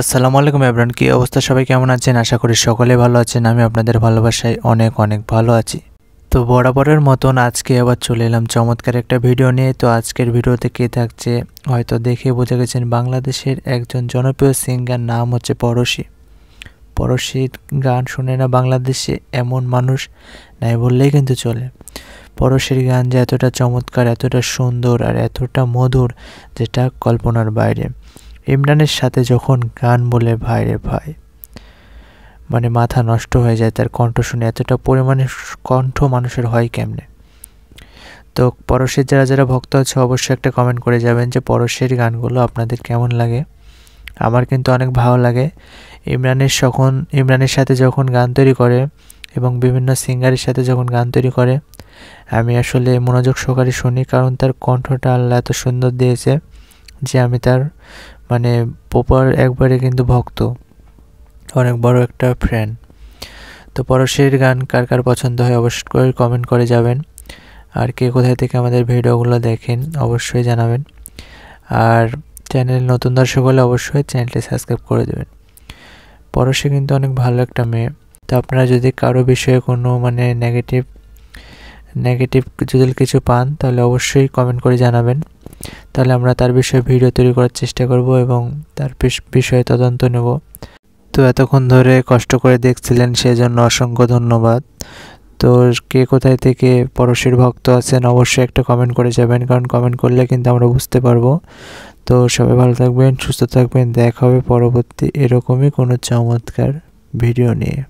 আসসালামু আলাইকুম এভরিওয়ান, কি অবস্থা? সবাই কেমন আছেন? আশা করি সকলে ভালো আছেন। আমি আপনাদের ভালোবাসায় অনেক অনেক ভালো আছি। তো বরাবরের মতন আজকে আবার চলে এলাম চমৎকার একটা ভিডিও নিয়ে। তো আজকের ভিডিওতে কে থাকছে হয়তো দেখে বুঝে গেছেন, বাংলাদেশের একজন জনপ্রিয় সিঙ্গার, নাম হচ্ছে পরশী। পরশীর গান শুনে না বাংলাদেশে এমন মানুষ নাই বললেই কিন্তু চলে। পরশীর গান যে এতটা চমৎকার, এতটা সুন্দর আর এতটা মধুর, যেটা কল্পনার বাইরে। ইমরানের সাথে যখন গান বলে ভাই রে ভাই, মানে মাথা নষ্ট হয়ে যায় তার কণ্ঠ শুনে। এতটা পরিমাণে কণ্ঠ মানুষের হয় কেমনে? তো পরশের যারা যারা ভক্ত আছে অবশ্যই একটা কমেন্ট করে যাবেন যে পরশের গানগুলো আপনাদের কেমন লাগে। আমার কিন্তু অনেক ভালো লাগে। ইমরানের সাথে যখন গান তৈরি করে এবং বিভিন্ন সিঙ্গারের সাথে যখন গান তৈরি করে, আমি আসলে মনোযোগ সহকারে শুনি, কারণ তার কণ্ঠটা আল্লাহ এত সুন্দর দিয়েছে যে আমি তার মানে প্রপার একবারে কিন্তু ভক্ত, অনেক বড় একটা ফ্যান। তো পরশের গান কার কার পছন্দ হয় অবশ্যই কমেন্ট করে যাবেন। আর কে কোথায় থেকে আমাদের ভিডিওগুলো দেখেন অবশ্যই জানাবেন। আর চ্যানেল নতুন দর্শক হলে অবশ্যই চ্যানেলটি সাবস্ক্রাইব করে দেবেন। পরশী কিন্তু অনেক ভালো একটা মেয়ে। তো আপনারা যদি কারো বিষয়ে কোনো নেগেটিভ যদি কিছু পান তাহলে অবশ্যই কমেন্ট করে জানাবেন। তাহলে আমরা তার বিষয়ে ভিডিও তৈরি করার চেষ্টা করব এবং তার বিষয়ে তদন্ত নেব। তো এতক্ষণ ধরে কষ্ট করে দেখছিলেন সেজন্য অসংখ্য ধন্যবাদ। তো কে কোথায় থেকে পরশীর ভক্ত আছেন অবশ্যই একটা কমেন্ট করে যাবেন, কারণ কমেন্ট করলে কিন্তু আমরা বুঝতে পারবো। তো সবাই ভালো থাকবেন, সুস্থ থাকবেন। দেখা হবে পরবর্তী এরকমই কোনো চমৎকার ভিডিও নিয়ে।